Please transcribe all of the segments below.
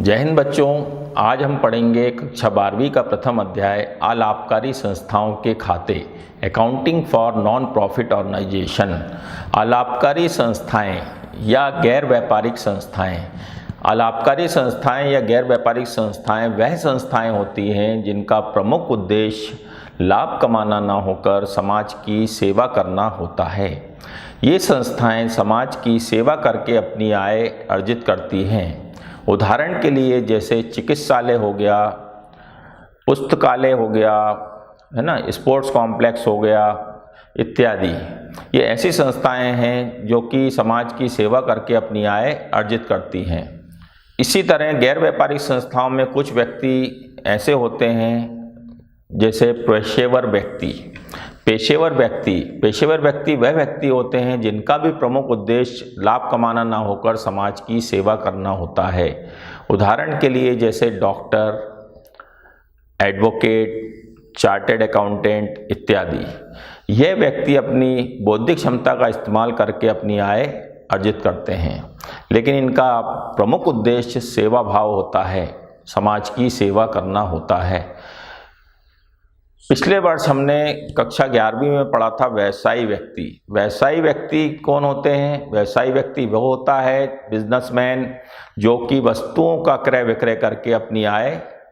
जय हिंद बच्चों, आज हम पढ़ेंगे कक्षा 12वीं का प्रथम अध्याय अलाभकारी संस्थाओं के खाते, accounting for non profit organisation. अलाभकारी संस्थाएं या गैर व्यापारिक संस्थाएं। अलाभकारी संस्थाएं या गैर व्यापारिक संस्थाएं वह संस्थाएं होती हैं जिनका प्रमुख उद्देश्य लाभ कमाना न होकर समाज की सेवा करना होता है। ये संस्थाएं समाज की सेवा करके अपनी आय अर्जित करती हैं। उदाहरण के लिए जैसे चिकित्सालय हो गया, पुस्तकालय हो गया, है ना, स्पोर्ट्स कॉम्प्लेक्स हो गया इत्यादि। ये ऐसी संस्थाएं हैं जो कि समाज की सेवा करके अपनी आय अर्जित करती हैं। इसी तरह गैर व्यापारिक संस्थाओं में कुछ व्यक्ति ऐसे होते हैं जैसे पेशेवर व्यक्ति। पेशेवर व्यक्ति वह व्यक्ति होते हैं जिनका भी प्रमुख उद्देश्य लाभ कमाना ना होकर समाज की सेवा करना होता है। उदाहरण के लिए जैसे डॉक्टर, एडवोकेट, चार्टर्ड अकाउंटेंट इत्यादि। यह व्यक्ति अपनी बौद्धिक क्षमता का इस्तेमाल करके अपनी आय अर्जित करते हैं, लेकिन इनका प्रमुख उद्देश्य सेवा भाव होता है, समाज की सेवा करना होता है। पिछले वर्ष हमने कक्षा 11वीं में पढ़ा था व्यवसायी व्यक्ति। व्यवसायी व्यक्ति कौन होते हैं? व्यवसायी व्यक्ति वो होता है बिजनेसमैन जो कि वस्तुओं का क्रय विक्रय करके अपनी आय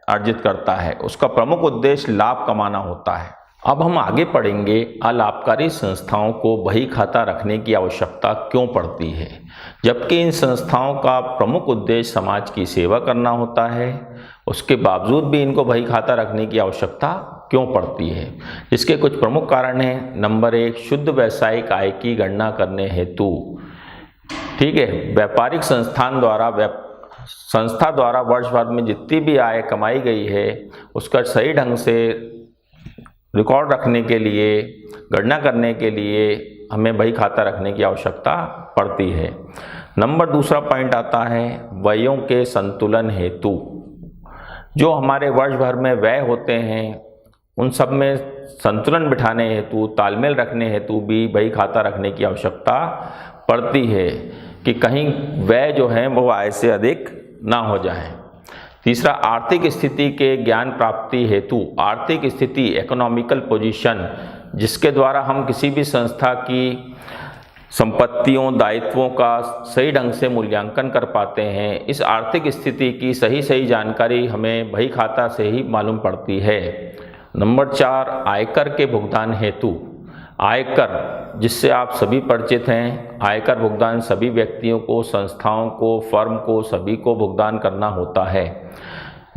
अर्जित करता है। उसका प्रमुख उद्देश्य लाभ कमाना होता है। अब हम आगे पढ़ेंगे अलाभकारी संस्थाओं को बही खाता रखने की आवश्यकता क्यों पड़ती है, जबकि इन संस्थाओं का प्रमुख उद्देश्य समाज की सेवा करना होता है। उसके बावजूद भी इनको बही खाता रखने की आवश्यकता क्यों पड़ती है? इसके कुछ प्रमुख कारण हैं। नंबर 1, शुद्ध व्यावसायिक आय की गणना करने हेतु। ठीक है, व्यापारिक संस्था द्वारा वर्ष भर में जितनी भी आय कमाई गई है उसका सही ढंग से रिकॉर्ड रखने के लिए, गणना करने के लिए हमें बही खाता रखने की आवश्यकता पड़ती है। नंबर 2 पॉइंट आता है व्ययों के संतुलन हेतु। जो हमारे वर्ष भर में व्यय होते हैं उन सब में संतुलन बिठाने हेतु, तालमेल रखने हेतु भी बही खाता रखने की आवश्यकता पड़ती है कि कहीं व्यय जो है वो आय से अधिक ना हो जाए। तीसरा, आर्थिक स्थिति के ज्ञान प्राप्ति हेतु। आर्थिक स्थिति, इकोनॉमिकल पोजीशन, जिसके द्वारा हम किसी भी संस्था की संपत्तियों, दायित्वों का सही ढंग से मूल्यांकन कर पाते हैं। इस आर्थिक स्थिति की सही जानकारी हमें बही खाता से ही मालूम पड़ती है। नंबर 4, आयकर के भुगतान हेतु। आयकर, जिससे आप सभी परिचित हैं, आयकर भुगतान सभी व्यक्तियों को, संस्थाओं को, फर्म को, सभी को भुगतान करना होता है,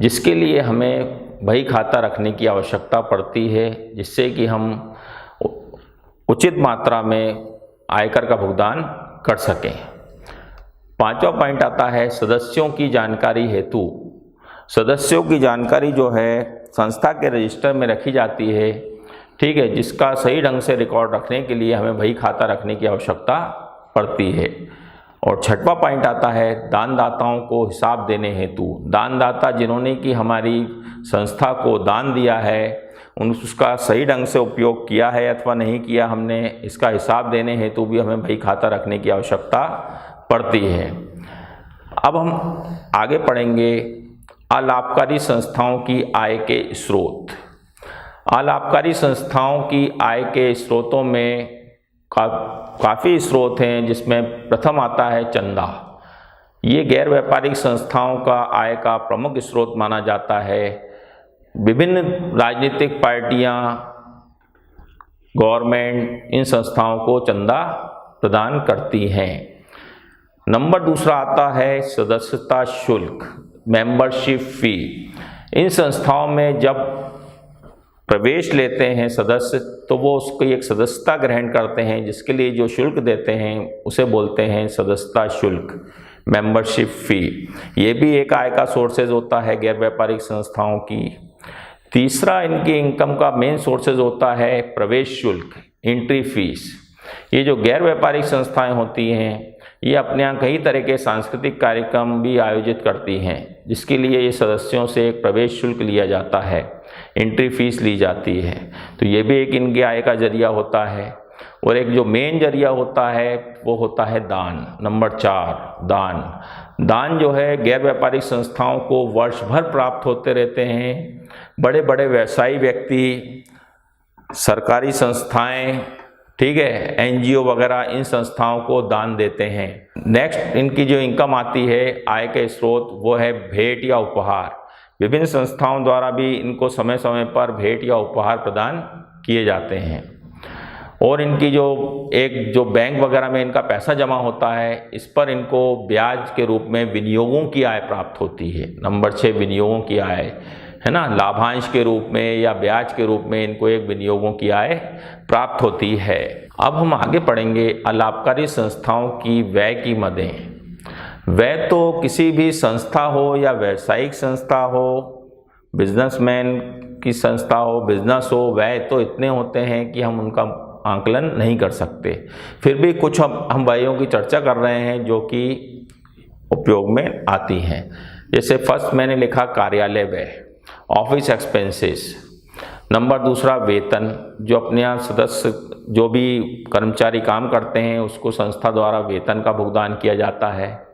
जिसके लिए हमें बही खाता रखने की आवश्यकता पड़ती है, जिससे कि हम उचित मात्रा में आयकर का भुगतान कर सकें। 5वां पॉइंट आता है सदस्यों की जानकारी हेतु। सदस्यों की जानकारी जो है संस्था के रजिस्टर में रखी जाती है, ठीक है, जिसका सही ढंग से रिकॉर्ड रखने के लिए हमें बही खाता रखने की आवश्यकता पड़ती है। और 6वां पॉइंट आता है दानदाताओं को हिसाब देने हेतु। दानदाता जिन्होंने कि हमारी संस्था को दान दिया है उसका सही ढंग से उपयोग किया है अथवा नहीं किया हमने, इसका हिसाब देने हेतु भी हमें बही खाता रखने की आवश्यकता पड़ती है। अब हम आगे पढ़ेंगे अलाभकारी संस्थाओं की आय के स्रोत। अलाभकारी संस्थाओं की आय के स्रोतों में काफ़ी स्रोत हैं, जिसमें प्रथम आता है चंदा। ये गैर व्यापारिक संस्थाओं का आय का प्रमुख स्रोत माना जाता है। विभिन्न राजनीतिक पार्टियां, गवर्नमेंट इन संस्थाओं को चंदा प्रदान करती हैं। नंबर 2 आता है सदस्यता शुल्क, मेंबरशिप फी। इन संस्थाओं में जब प्रवेश लेते हैं सदस्य तो वो उसकी एक सदस्यता ग्रहण करते हैं, जिसके लिए जो शुल्क देते हैं उसे बोलते हैं सदस्यता शुल्क, मेंबरशिप फी। ये भी एक आय का सोर्सेज होता है गैर व्यापारिक संस्थाओं की। तीसरा, इनकी इनकम का मेन सोर्सेज होता है प्रवेश शुल्क, एंट्री फीस। ये जो गैर व्यापारिक संस्थाएं होती हैं ये अपने यहाँ कई तरह के सांस्कृतिक कार्यक्रम भी आयोजित करती हैं, जिसके लिए ये सदस्यों से एक प्रवेश शुल्क लिया जाता है, एंट्री फीस ली जाती है। तो ये भी एक इनके आय का जरिया होता है। और एक जो मेन जरिया होता है वो होता है दान। नंबर 4, दान। दान जो है गैर व्यापारिक संस्थाओं को वर्ष भर प्राप्त होते रहते हैं। बड़े बड़े व्यवसायी व्यक्ति, सरकारी संस्थाएं, ठीक है, एनजीओ वगैरह, इन संस्थाओं को दान देते हैं। नेक्स्ट इनकी जो इनकम आती है, आय के स्रोत, वो है भेंट या उपहार। विभिन्न संस्थाओं द्वारा भी इनको समय समय पर भेंट या उपहार प्रदान किए जाते हैं। और इनकी जो बैंक वगैरह में इनका पैसा जमा होता है, इस पर इनको ब्याज के रूप में विनियोगों की आय प्राप्त होती है। नंबर 6, विनियोगों की आय, है ना, लाभांश के रूप में या ब्याज के रूप में इनको एक विनियोगों की आय प्राप्त होती है। अब हम आगे पढ़ेंगे अलाभकारी संस्थाओं की व्यय की मदें। व्यय तो किसी भी संस्था हो या व्यावसायिक संस्था हो, बिजनेसमैन की संस्था हो, बिजनेस हो, व्यय तो इतने होते हैं कि हम उनका आंकलन नहीं कर सकते। फिर भी कुछ हम व्ययों की चर्चा कर रहे हैं जो कि उपयोग में आती हैं। जैसे फर्स्ट मैंने लिखा कार्यालय व्यय, ऑफिस एक्सपेंसेस। नंबर 2 वेतन, जो अपने यहाँ सदस्य जो भी कर्मचारी काम करते हैं उसको संस्था द्वारा वेतन का भुगतान किया जाता है।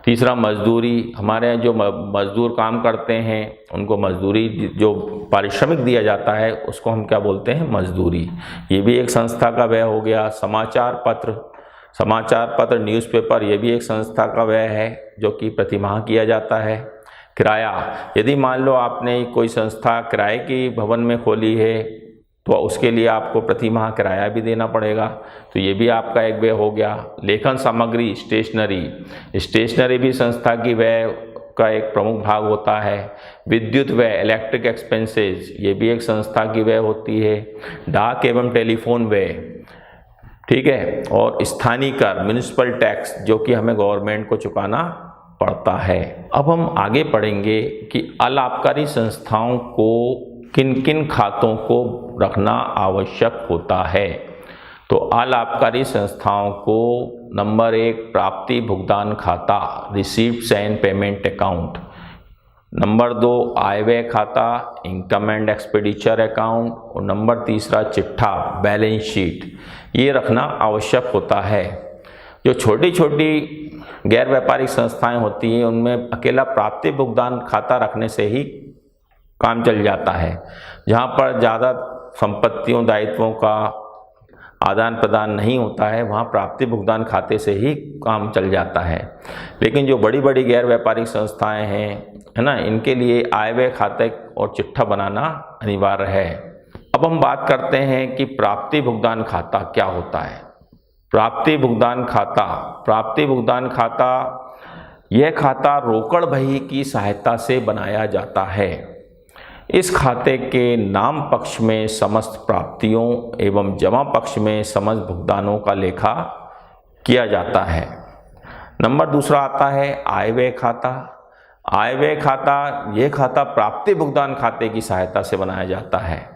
3 मजदूरी, हमारे यहाँ जो मजदूर काम करते हैं उनको मजदूरी, जो पारिश्रमिक दिया जाता है उसको हम क्या बोलते हैं, मजदूरी। ये भी एक संस्था का व्यय हो गया। समाचार पत्र न्यूज़पेपर, ये भी एक संस्था का व्यय है जो कि प्रतिमाह किया जाता है। किराया, यदि मान लो आपने कोई संस्था किराए की भवन में खोली है तो उसके लिए आपको प्रति माह किराया भी देना पड़ेगा, तो ये भी आपका एक व्यय हो गया। लेखन सामग्री, स्टेशनरी भी संस्था की व्यय का एक प्रमुख भाग होता है। विद्युत व्यय, इलेक्ट्रिक एक्सपेंसेस, ये भी एक संस्था की व्यय होती है। डाक एवं टेलीफोन व्यय, ठीक है। और स्थानीय कर, म्युनिसिपल टैक्स, जो कि हमें गवर्नमेंट को चुकाना पड़ता है। अब हम आगे पढ़ेंगे कि अलाभकारी संस्थाओं को किन किन खातों को रखना आवश्यक होता है। तो अलाभकारी संस्थाओं को नंबर 1 प्राप्ति भुगतान खाता, receipts and payment account. Number 2 आय व्यय खाता, इनकम एंड एक्सपेंडिचर अकाउंट। और नंबर 3 चिट्ठा, बैलेंस शीट, ये रखना आवश्यक होता है। जो छोटी छोटी गैर व्यापारिक संस्थाएं होती हैं उनमें अकेला प्राप्ति भुगतान खाता रखने से ही काम चल जाता है। जहाँ पर ज़्यादा संपत्तियों, दायित्वों का आदान प्रदान नहीं होता है, वहाँ प्राप्ति भुगतान खाते से ही काम चल जाता है। लेकिन जो बड़ी बड़ी गैर व्यापारिक संस्थाएं हैं, है ना, इनके लिए आय व्यय खाते और चिट्ठा बनाना अनिवार्य है। अब हम बात करते हैं कि प्राप्ति भुगतान खाता क्या होता है। प्राप्ति भुगतान खाता, यह खाता रोकड़ बही की सहायता से बनाया जाता है। इस खाते के नाम पक्ष में समस्त प्राप्तियों एवं जमा पक्ष में समस्त भुगतानों का लेखा किया जाता है। नंबर 2 आता है आय व्यय खाता। आय व्यय खाता, यह खाता प्राप्ति भुगतान खाते की सहायता से बनाया जाता है।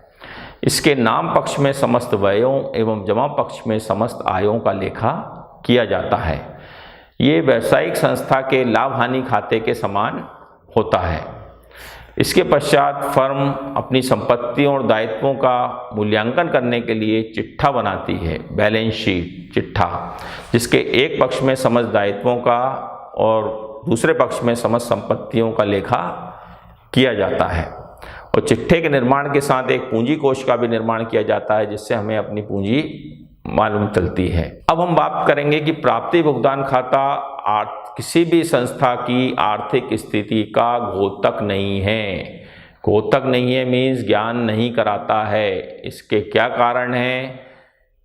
इसके नाम पक्ष में समस्त व्ययों एवं जमा पक्ष में समस्त आयों का लेखा किया जाता है। ये व्यावसायिक संस्था के लाभ हानि खाते के समान होता है। इसके पश्चात फर्म अपनी संपत्तियों और दायित्वों का मूल्यांकन करने के लिए चिट्ठा बनाती है, बैलेंस शीट, चिट्ठा, जिसके एक पक्ष में समस्त दायित्वों का और दूसरे पक्ष में समस्त संपत्तियों का लेखा किया जाता है। और चिट्ठे के निर्माण के साथ एक पूंजी कोष का भी निर्माण किया जाता है, जिससे हमें अपनी पूंजी मालूम चलती है। अब हम बात करेंगे कि प्राप्ति भुगतान खाता किसी भी संस्था की आर्थिक स्थिति का घोतक नहीं है। घोतक नहीं है मीन्स ज्ञान नहीं कराता है। इसके क्या कारण हैं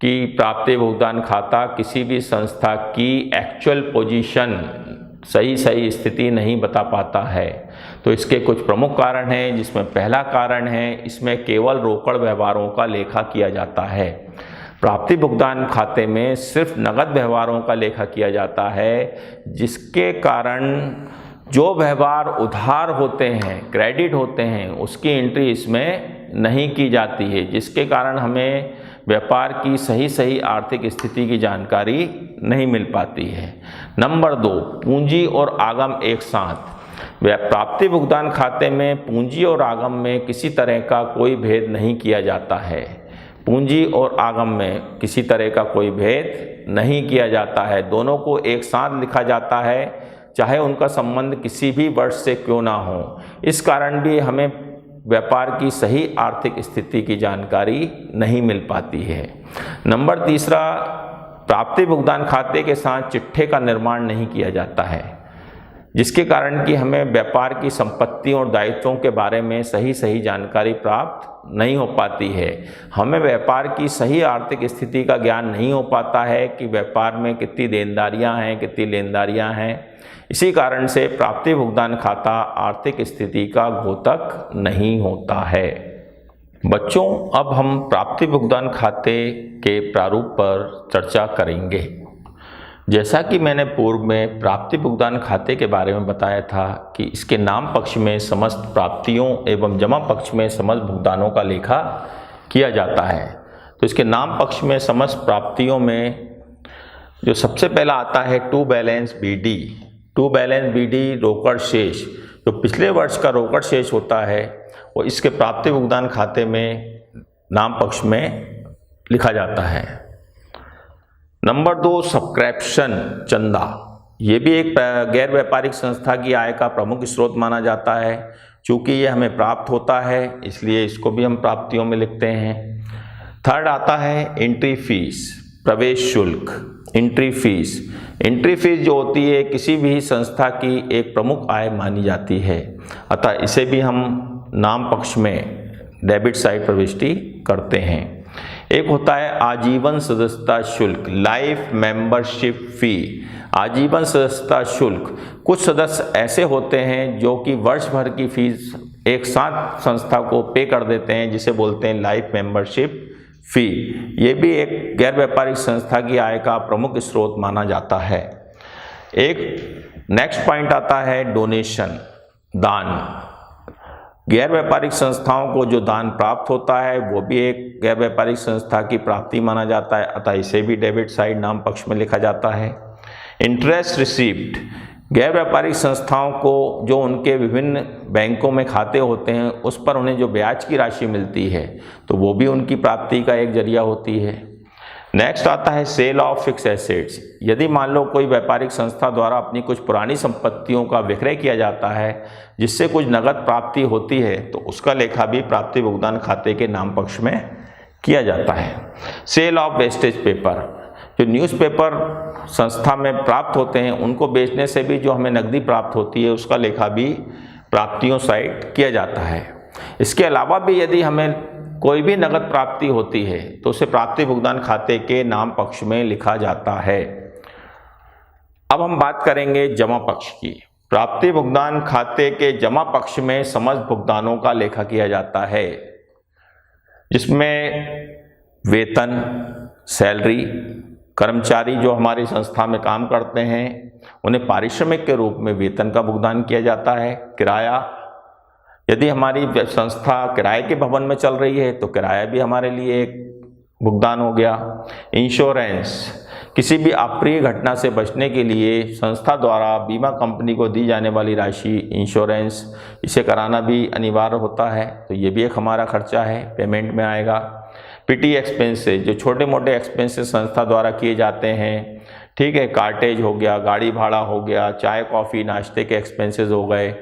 कि प्राप्ति भुगतान खाता किसी भी संस्था की एक्चुअल पोजीशन, सही स्थिति नहीं बता पाता है। तो इसके कुछ प्रमुख कारण हैं, जिसमें पहला कारण है इसमें केवल रोकड़ व्यवहारों का लेखा किया जाता है। प्राप्ति भुगतान खाते में सिर्फ नगद व्यवहारों का लेखा किया जाता है, जिसके कारण जो व्यवहार उधार होते हैं, क्रेडिट होते हैं, उसकी एंट्री इसमें नहीं की जाती है, जिसके कारण हमें व्यापार की सही आर्थिक स्थिति की जानकारी नहीं मिल पाती है। नंबर 2 पूंजी और आगम एक साथ। प्राप्ति भुगतान खाते में पूंजी और आगम में किसी तरह का कोई भेद नहीं किया जाता है। पूंजी और आगम में किसी तरह का कोई भेद नहीं किया जाता है, दोनों को एक साथ लिखा जाता है, चाहे उनका संबंध किसी भी वर्ष से क्यों ना हो। इस कारण भी हमें व्यापार की सही आर्थिक स्थिति की जानकारी नहीं मिल पाती है। नंबर तीसरा, प्राप्ति भुगतान खाते के साथ चिट्ठे का निर्माण नहीं किया जाता है, जिसके कारण कि हमें व्यापार की संपत्तियों और दायित्वों के बारे में सही जानकारी प्राप्त नहीं हो पाती है। हमें व्यापार की सही आर्थिक स्थिति का ज्ञान नहीं हो पाता है कि व्यापार में कितनी देनदारियां हैं, कितनी लेनदारियां हैं। इसी कारण से प्राप्ति भुगतान खाता आर्थिक स्थिति का द्योतक नहीं होता है। बच्चों, अब हम प्राप्ति भुगतान खाते के प्रारूप पर चर्चा करेंगे। जैसा कि मैंने पूर्व में प्राप्ति भुगतान खाते के बारे में बताया था कि इसके नाम पक्ष में समस्त प्राप्तियों एवं जमा पक्ष में समस्त भुगतानों का लेखा किया जाता है। तो इसके नाम पक्ष में समस्त प्राप्तियों में जो सबसे पहला आता है to balance BD. To balance BD रोकड़ शेष, जो पिछले वर्ष का रोकड़ शेष होता है वो इसके प्राप्ति भुगतान खाते में नाम पक्ष में लिखा जाता है। नंबर 2, सब्सक्रिप्शन चंदा। ये भी एक गैर व्यापारिक संस्था की आय का प्रमुख स्रोत माना जाता है। चूँकि ये हमें प्राप्त होता है इसलिए इसको भी हम प्राप्तियों में लिखते हैं। थर्ड आता है एंट्री फीस, प्रवेश शुल्क। एंट्री फीस जो होती है किसी भी संस्था की एक प्रमुख आय मानी जाती है, अतः इसे भी हम नाम पक्ष में डेबिट साइड प्रविष्टि करते हैं। एक होता है आजीवन सदस्यता शुल्क, लाइफ मेंबरशिप फी। आजीवन सदस्यता शुल्क, कुछ सदस्य ऐसे होते हैं जो कि वर्ष भर की फीस एक साथ संस्था को पे कर देते हैं, जिसे बोलते हैं लाइफ मेंबरशिप फी। ये भी एक गैर व्यापारिक संस्था की आय का प्रमुख स्रोत माना जाता है। एक नेक्स्ट पॉइंट आता है डोनेशन, दान। गैर व्यापारिक संस्थाओं को जो दान प्राप्त होता है वो भी एक गैर व्यापारिक संस्था की प्राप्ति माना जाता है, अतः इसे भी डेबिट साइड नाम पक्ष में लिखा जाता है। इंटरेस्ट रिसीव्ड, गैर व्यापारिक संस्थाओं को जो उनके विभिन्न बैंकों में खाते होते हैं उस पर उन्हें जो ब्याज की राशि मिलती है तो वो भी उनकी प्राप्ति का एक जरिया होती है। नेक्स्ट आता है सेल ऑफ फिक्स एसेट्स। यदि मान लो कोई व्यापारिक संस्था द्वारा अपनी कुछ पुरानी संपत्तियों का विक्रय किया जाता है जिससे कुछ नगद प्राप्ति होती है तो उसका लेखा भी प्राप्ति भुगतान खाते के नाम पक्ष में किया जाता है। सेल ऑफ वेस्टेज पेपर, जो न्यूज़पेपर संस्था में प्राप्त होते हैं उनको बेचने से भी जो हमें नकदी प्राप्त होती है उसका लेखा भी प्राप्तियों साइड किया जाता है। इसके अलावा भी यदि हमें कोई भी नगद प्राप्ति होती है तो उसे प्राप्ति भुगतान खाते के नाम पक्ष में लिखा जाता है। अब हम बात करेंगे जमा पक्ष की। प्राप्ति भुगतान खाते के जमा पक्ष में समस्त भुगतानों का लेखा किया जाता है, जिसमें वेतन, सैलरी, कर्मचारी जो हमारी संस्था में काम करते हैं उन्हें पारिश्रमिक के रूप में वेतन का भुगतान किया जाता है। किराया, यदि हमारी संस्था किराए के भवन में चल रही है तो किराया भी हमारे लिए एक भुगतान हो गया। इंश्योरेंस, किसी भी अप्रिय घटना से बचने के लिए संस्था द्वारा बीमा कंपनी को दी जाने वाली राशि इंश्योरेंस, इसे कराना भी अनिवार्य होता है, तो ये भी एक हमारा खर्चा है, पेमेंट में आएगा। पीटी एक्सपेंसेस, जो छोटे मोटे एक्सपेंसेस संस्था द्वारा किए जाते हैं, ठीक है, कार्टेज हो गया, गाड़ी भाड़ा हो गया, चाय कॉफ़ी नाश्ते के एक्सपेंसेस हो गए,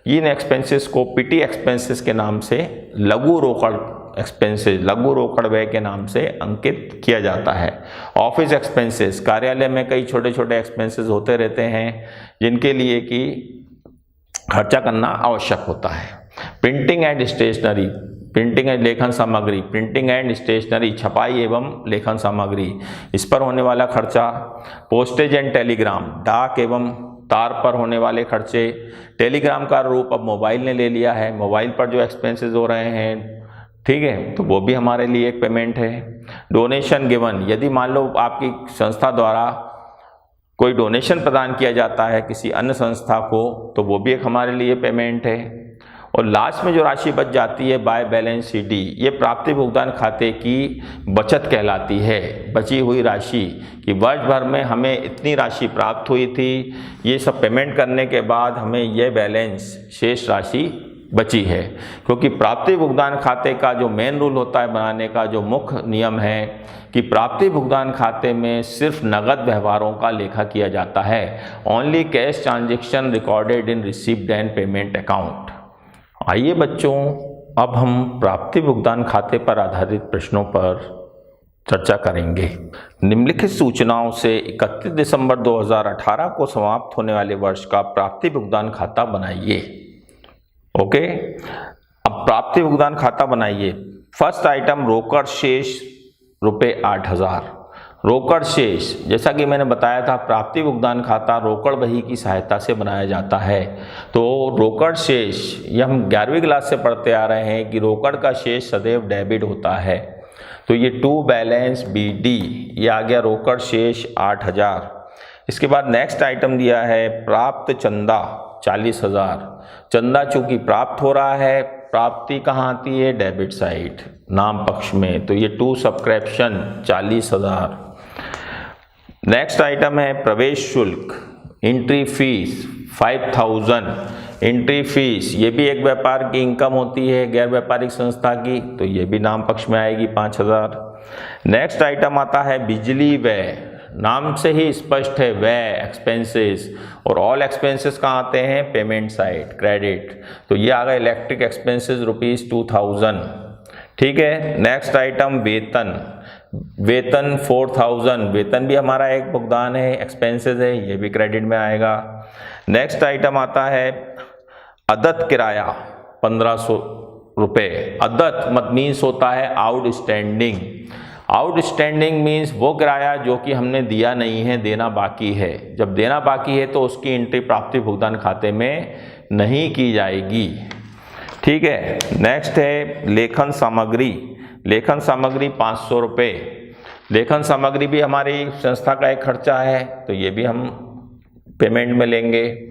इन एक्सपेंसेस को पीटी एक्सपेंसेस के नाम से लघु रोकड़ एक्सपेंसेस, लघु रोकड़ व्यय के नाम से अंकित किया जाता है। ऑफिस एक्सपेंसेस, कार्यालय में कई छोटे छोटे एक्सपेंसेस होते रहते हैं जिनके लिए कि खर्चा करना आवश्यक होता है। Printing and stationery, printing and लेखन सामग्री, प्रिंटिंग एंड स्टेशनरी, छपाई एवं लेखन सामग्री, इस पर होने वाला खर्चा। पोस्टेज एंड टेलीग्राम, डाक एवं तार पर होने वाले खर्चे। टेलीग्राम का रूप अब मोबाइल ने ले लिया है, मोबाइल पर जो एक्सपेंसेस हो रहे हैं, ठीक है, तो वो भी हमारे लिए एक पेमेंट है। डोनेशन गिवन, यदि मान लो आपकी संस्था द्वारा कोई डोनेशन प्रदान किया जाता है किसी अन्य संस्था को तो वो भी एक हमारे लिए पेमेंट है। और लास्ट में जो राशि बच जाती है बाय बैलेंस सीडी, ये प्राप्ति भुगतान खाते की बचत कहलाती है। बची हुई राशि कि वर्ष भर में हमें इतनी राशि प्राप्त हुई थी, ये सब पेमेंट करने के बाद हमें यह बैलेंस शेष राशि बची है, क्योंकि प्राप्ति भुगतान खाते का जो मेन रूल होता है बनाने का, जो मुख्य नियम है कि प्राप्ति भुगतान खाते में सिर्फ नगद व्यवहारों का लेखा किया जाता है। Only cash transaction recorded in received and payment account. आइए बच्चों, अब हम प्राप्ति भुगतान खाते पर आधारित प्रश्नों पर चर्चा करेंगे। निम्नलिखित सूचनाओं से 31 दिसंबर 2018 को समाप्त होने वाले वर्ष का प्राप्ति भुगतान खाता बनाइए। ओके, अब प्राप्ति भुगतान खाता बनाइए। फर्स्ट आइटम, रोकड़ शेष रुपये 8000। रोकड़ शेष, जैसा कि मैंने बताया था, प्राप्ति भुगतान खाता रोकड़ बही की सहायता से बनाया जाता है। तो रोकड़ शेष, ये हम 11वीं क्लास से पढ़ते आ रहे हैं कि रोकड़ का शेष सदैव डेबिट होता है। तो ये टू बैलेंस BD, ये आ गया रोकड़ शेष 8000। इसके बाद नेक्स्ट आइटम दिया है प्राप्त चंदा 40000। चंदा चूंकि प्राप्त हो रहा है, प्राप्ति कहाँ आती है? डेबिट साइड, नाम पक्ष में, तो ये टू सब्सक्रिप्शन 40000। नेक्स्ट आइटम है प्रवेश शुल्क, एंट्री फीस 5000। एंट्री फीस ये भी एक व्यापार की इनकम होती है, गैर व्यापारिक संस्था की, तो ये भी नाम पक्ष में आएगी 5000। नेक्स्ट आइटम आता है बिजली व्यय, नाम से ही स्पष्ट है व्यय, एक्सपेंसेस, और ऑल एक्सपेंसेस कहाँ आते हैं? पेमेंट साइड, क्रेडिट, तो ये आ गए इलेक्ट्रिक एक्सपेंसेस ₹2000। ठीक है। नेक्स्ट आइटम वेतन, वेतन 4000, वेतन भी हमारा एक भुगतान है, एक्सपेंसेस है, ये भी क्रेडिट में आएगा। नेक्स्ट आइटम आता है अदत्त किराया 1500 रुपये। अदत्त मीन्स होता है आउटस्टैंडिंग। आउटस्टैंडिंग मीन्स वो किराया जो कि हमने दिया नहीं है, देना बाकी है। जब देना बाकी है तो उसकी एंट्री प्राप्ति भुगतान खाते में नहीं की जाएगी। ठीक है। नेक्स्ट है लेखन सामग्री, लेखन सामग्री 500 रुपये। लेखन सामग्री भी हमारी संस्था का एक खर्चा है, तो ये भी हम पेमेंट में लेंगे।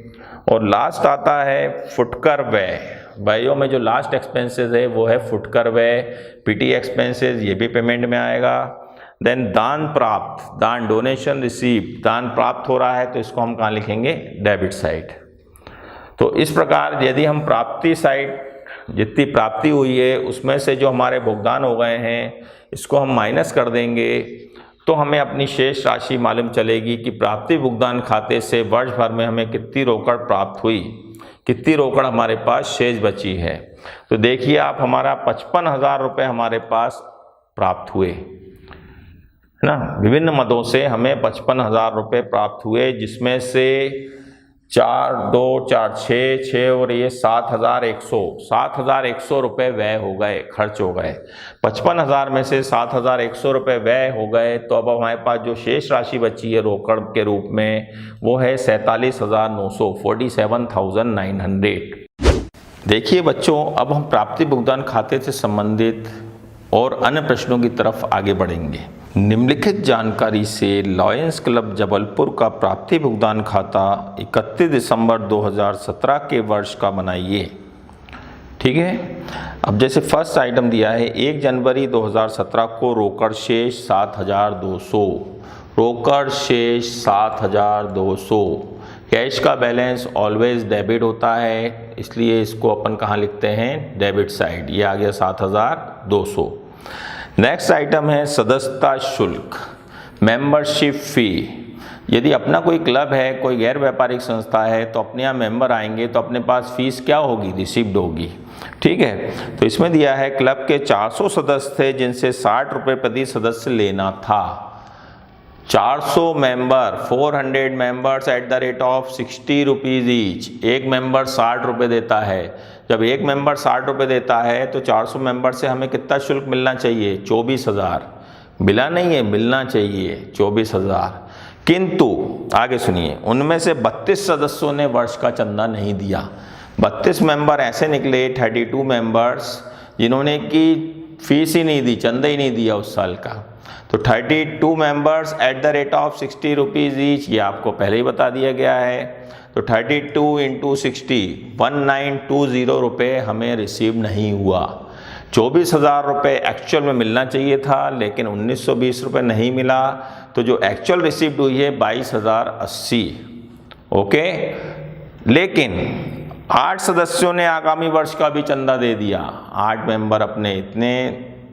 और लास्ट आता है फुटकर व्यय, व्ययों में जो लास्ट एक्सपेंसेस है वो है फुटकर व्यय, PT एक्सपेंसेस, ये भी पेमेंट में आएगा। देन दान प्राप्त, दान डोनेशन रिसीव, दान प्राप्त हो रहा है तो इसको हम कहाँ लिखेंगे? Debit side. तो इस प्रकार यदि हम प्राप्ति साइड, जितनी प्राप्ति हुई है उसमें से जो हमारे भुगतान हो गए हैं इसको हम माइनस कर देंगे, तो हमें अपनी शेष राशि मालूम चलेगी कि प्राप्ति भुगतान खाते से वर्ष भर में हमें कितनी रोकड़ प्राप्त हुई, कितनी रोकड़ हमारे पास शेष बची है। तो देखिए आप, हमारा 55,000 रुपये हमारे पास प्राप्त हुए, है ना। विभिन्न मदों से हमें 55,000 रुपये प्राप्त हुए, जिसमें से 4, 2, 4, 6 और ये 7,100 रुपये व्यय हो गए, खर्च हो गए। 55,000 में से 7,100 रुपये व्यय हो गए, तो अब हमारे पास जो शेष राशि बची है रोकड़ के रूप में वो है 47,900, 47,900। देखिए बच्चों, अब हम प्राप्ति भुगतान खाते से संबंधित और अन्य प्रश्नों की तरफ आगे बढ़ेंगे। निम्नलिखित जानकारी से लॉयंस क्लब जबलपुर का प्राप्ति भुगतान खाता 31 दिसंबर 2017 के वर्ष का बनाइए। ठीक है। अब जैसे फर्स्ट आइटम दिया है 1 जनवरी 2017 को रोकड़ शेष 7,200, रोकड़ शेष 7,200। कैश का बैलेंस ऑलवेज डेबिट होता है, इसलिए इसको अपन कहाँ लिखते हैं? Debit side. ये आ गया 7,200। नेक्स्ट आइटम है सदस्यता शुल्क, मेंबरशिप फी। यदि अपना कोई क्लब है, कोई गैर व्यापारिक संस्था है, तो अपने यहाँ मेंबर आएंगे तो अपने पास फीस क्या होगी? रिसिप्ट होगी। ठीक है। तो इसमें दिया है क्लब के 400 सदस्य थे जिनसे 60 रुपये प्रति सदस्य लेना था। 400 member, 400 members at the rate of 60 rupees each. एक मेंबर 60 रुपये देता है। जब एक मेंबर 60 रुपये देता है तो 400 मेंबर से हमें कितना शुल्क मिलना चाहिए? 24,000। मिला नहीं है, मिलना चाहिए 24,000। किंतु आगे सुनिए, उनमें से 32 सदस्यों ने वर्ष का चंदा नहीं दिया। 32 मेंबर ऐसे निकले, 32 मेंबर्स जिन्होंने की फीस ही नहीं दी, चंदा ही नहीं दिया उस साल का। तो 32 members at the rate of 60 rupees each, ये आपको पहले ही बता दिया गया है। तो 32 इंटू 60, 1920 रुपये हमें रिसीव नहीं हुआ। 24,000 रुपये एक्चुअल में मिलना चाहिए था, लेकिन 1920 रुपये नहीं मिला। तो जो एक्चुअल रिसीव्ड हुई है 22,080। ओके। लेकिन 8 सदस्यों ने आगामी वर्ष का भी चंदा दे दिया। 8 मेंबर अपने इतने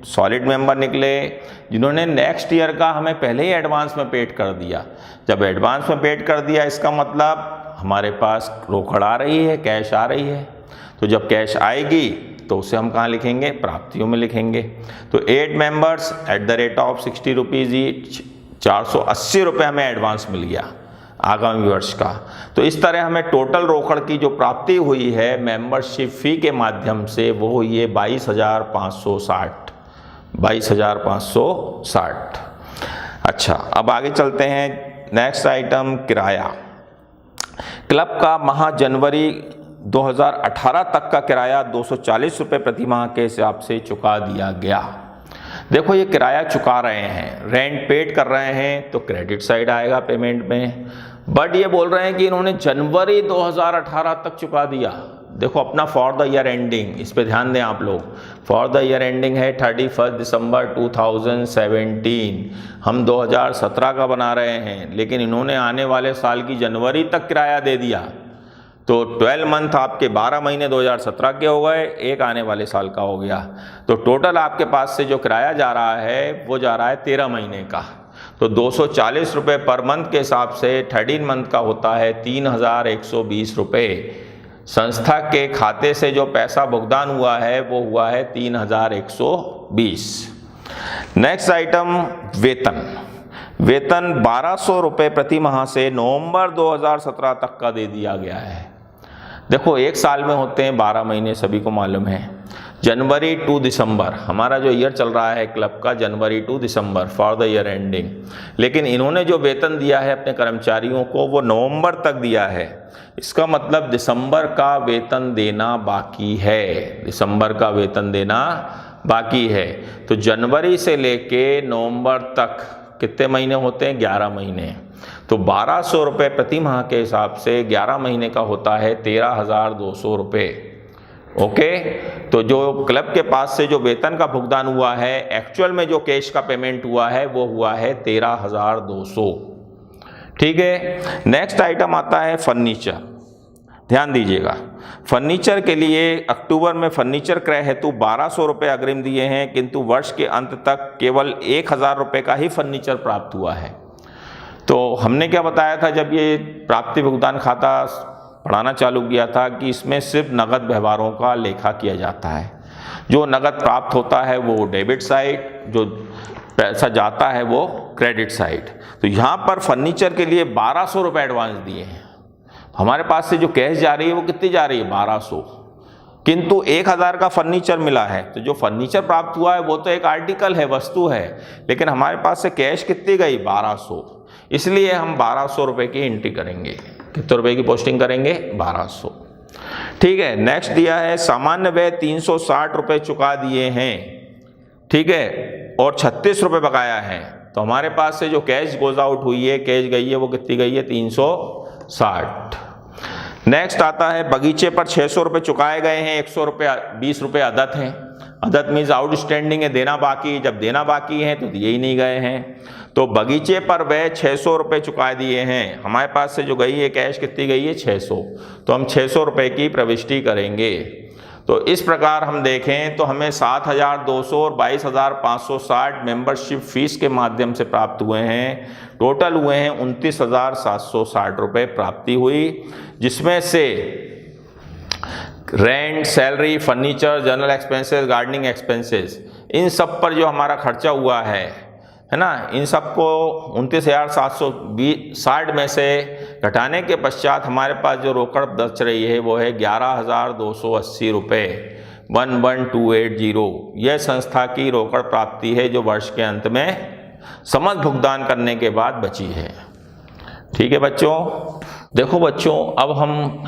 सॉलिड मेंबर निकले जिन्होंने नेक्स्ट ईयर का हमें पहले ही एडवांस में पेड कर दिया। जब एडवांस में पेड कर दिया इसका मतलब हमारे पास रोकड़ आ रही है, कैश आ रही है। तो जब कैश आएगी तो उसे हम कहाँ लिखेंगे? प्राप्तियों में लिखेंगे। तो 8 मेंबर्स @60 रुपीज़ ईच, 480 रुपये हमें एडवांस मिल गया आगामी वर्ष का। तो इस तरह हमें टोटल रोकड़ की जो प्राप्ति हुई है मेंबरशिप फी के माध्यम से वो हुई है 22,560। 22,560। अच्छा, अब आगे चलते हैं। नेक्स्ट आइटम किराया। क्लब का माह जनवरी 2018 तक का किराया 240 रुपये प्रति माह के हिसाब से चुका दिया गया। देखो ये किराया चुका रहे हैं, रेंट पेड कर रहे हैं, तो क्रेडिट साइड आएगा पेमेंट में। बट ये बोल रहे हैं कि इन्होंने जनवरी 2018 तक चुका दिया। देखो अपना फॉर द ईयर एंडिंग, इस पे ध्यान दें आप लोग। फॉर द ईयर एंडिंग है 31 दिसंबर 2017। हम 2017 का बना रहे हैं, लेकिन इन्होंने आने वाले साल की जनवरी तक किराया दे दिया। तो 12 मंथ आपके 12 महीने 2017 के हो गए, एक आने वाले साल का हो गया। तो टोटल आपके पास से जो किराया जा रहा है वो जा रहा है 13 महीने का। तो 240 रुपये पर मंथ के हिसाब से 13 मंथ का होता है 3,120 रुपये। संस्था के खाते से जो पैसा भुगतान हुआ है वो हुआ है 3,120। नेक्स्ट आइटम वेतन। वेतन 1,200 रुपये प्रति माह से नवंबर 2017 तक का दे दिया गया है। देखो एक साल में होते हैं 12 महीने, सभी को मालूम है। जनवरी टू दिसंबर हमारा जो ईयर चल रहा है क्लब का, January to December for the year ending. लेकिन इन्होंने जो वेतन दिया है अपने कर्मचारियों को वो नवंबर तक दिया है। इसका मतलब दिसंबर का वेतन देना बाकी है। दिसंबर का वेतन देना बाकी है। तो जनवरी से लेके नवंबर तक कितने महीने होते हैं? 11 महीने। तो 1,200 रुपये प्रति माह के हिसाब से 11 महीने का होता है 13,200 रुपये। ओके, तो जो क्लब के पास से जो वेतन का भुगतान हुआ है, एक्चुअल में जो कैश का पेमेंट हुआ है वो हुआ है 13,200। ठीक है। नेक्स्ट आइटम आता है फर्नीचर। ध्यान दीजिएगा, फर्नीचर के लिए अक्टूबर में फर्नीचर क्रय हेतु 1,200 रुपये अग्रिम दिए हैं, किंतु वर्ष के अंत तक केवल 1,000 रुपये का ही फर्नीचर प्राप्त हुआ है। तो हमने क्या बताया था जब ये प्राप्ति भुगतान खाता पढ़ाना चालू किया था कि इसमें सिर्फ नगद व्यवहारों का लेखा किया जाता है। जो नगद प्राप्त होता है वो डेबिट साइड, जो पैसा जाता है वो क्रेडिट साइड। तो यहाँ पर फर्नीचर के लिए 1,200 रुपये एडवांस दिए हैं। हमारे पास से जो कैश जा रही है वो कितनी जा रही है? 1,200, किंतु 1,000 का फर्नीचर मिला है। तो जो फर्नीचर प्राप्त हुआ है वो तो एक आर्टिकल है, वस्तु है, लेकिन हमारे पास से कैश कितनी गई? 1,200। इसलिए हम 1,200 रुपये की एंट्री करेंगे। कितने रुपए की पोस्टिंग करेंगे? 1,200। ठीक है। नेक्स्ट दिया है सामान्य व्यय 360 रुपये चुका दिए हैं। ठीक है, और 36 रुपये बकाया है। तो हमारे पास से जो कैश गोज आउट हुई है, कैश गई है, वो कितनी गई है? 360। नेक्स्ट आता है बगीचे पर 600 रुपये चुकाए गए हैं, 100 रुपये 20 रुपये अदत हैं। अदत मीन्स आउटस्टैंडिंग है, देना बाकी। जब देना बाकी है तो दिए ही नहीं गए हैं। तो बगीचे पर वह 600 रुपये चुका दिए हैं। हमारे पास से जो गई है कैश कितनी गई है? 600। तो हम 600 रुपये की प्रविष्टि करेंगे। तो इस प्रकार हम देखें तो हमें 7,200 और 22,560 मेंबरशिप फीस के माध्यम से प्राप्त हुए हैं। टोटल हुए हैं 29,760 रुपये प्राप्ति हुई, जिसमें से rent, salary, furniture, general expenses, gardening expenses, इन सब पर जो हमारा खर्चा हुआ है ना, इन सबको 29,760 में से घटाने के पश्चात हमारे पास जो रोकड़ बच रही है वो है 11,280 रुपये, 11,280। यह संस्था की रोकड़ प्राप्ति है जो वर्ष के अंत में समस्त भुगतान करने के बाद बची है। ठीक है बच्चों। देखो बच्चों, अब हम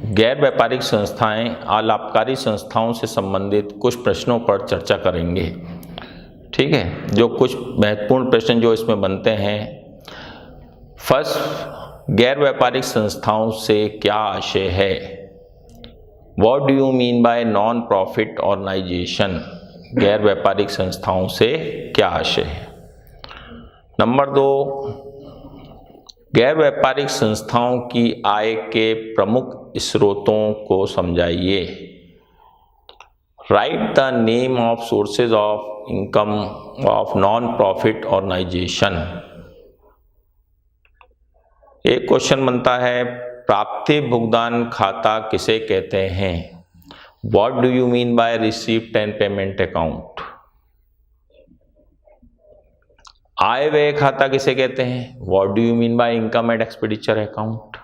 गैर व्यापारिक संस्थाएं और लाभकारी संस्थाओं से संबंधित कुछ प्रश्नों पर चर्चा करेंगे। ठीक है, जो कुछ महत्वपूर्ण प्रश्न जो इसमें बनते हैं। फर्स्ट, गैर व्यापारिक संस्थाओं से क्या आशय है? What do you mean by non profit organisation? गैर व्यापारिक संस्थाओं से क्या आशय है? नंबर 2, गैर व्यापारिक संस्थाओं की आय के प्रमुख स्रोतों को समझाइए। Write the name of sources of income of non profit organisation. एक क्वेश्चन बनता है, प्राप्ति भुगतान खाता किसे कहते हैं? What do you mean by receipt and payment account? आय व्यय खाता किसे कहते हैं? What do you mean by income and expenditure account?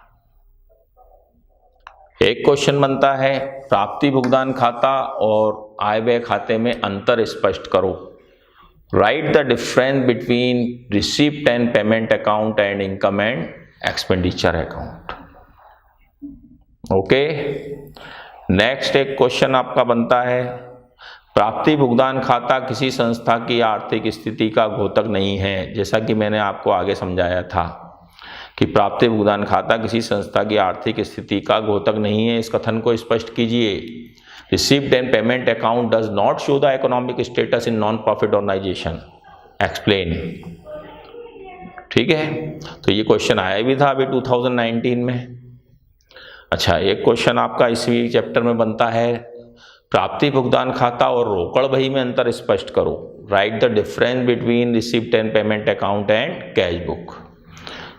एक क्वेश्चन बनता है, प्राप्ति भुगतान खाता और आय व्यय खाते में अंतर स्पष्ट करो। Right the difference between receipt and payment account and income and expenditure account. Okay, next एक क्वेश्चन आपका बनता है, प्राप्ति भुगतान खाता किसी संस्था की आर्थिक स्थिति का घोतक नहीं है। जैसा कि मैंने आपको आगे समझाया था कि प्राप्ति भुगतान खाता किसी संस्था की आर्थिक स्थिति का घोतक नहीं है। इस कथन को स्पष्ट कीजिए। Receipt and payment account does not show the economic status in non profit organisation. Explain. ठीक है, तो ये क्वेश्चन आया भी था अभी 2019 में। अच्छा, एक क्वेश्चन आपका इसी चैप्टर में बनता है, प्राप्ति भुगतान खाता और रोकड़ बही में अंतर स्पष्ट करो। Right the difference between receipt and payment account and cash book.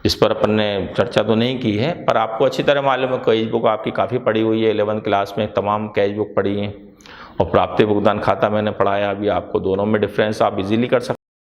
इस पर अपन ने चर्चा तो नहीं की है, पर आपको अच्छी तरह मालूम है कैश बुक आपकी काफ़ी पड़ी हुई है। 11th क्लास में तमाम कैश बुक पढ़ी है और प्राप्ति भुगतान खाता मैंने पढ़ाया। अभी आपको दोनों में डिफरेंस आप इजीली कर सकते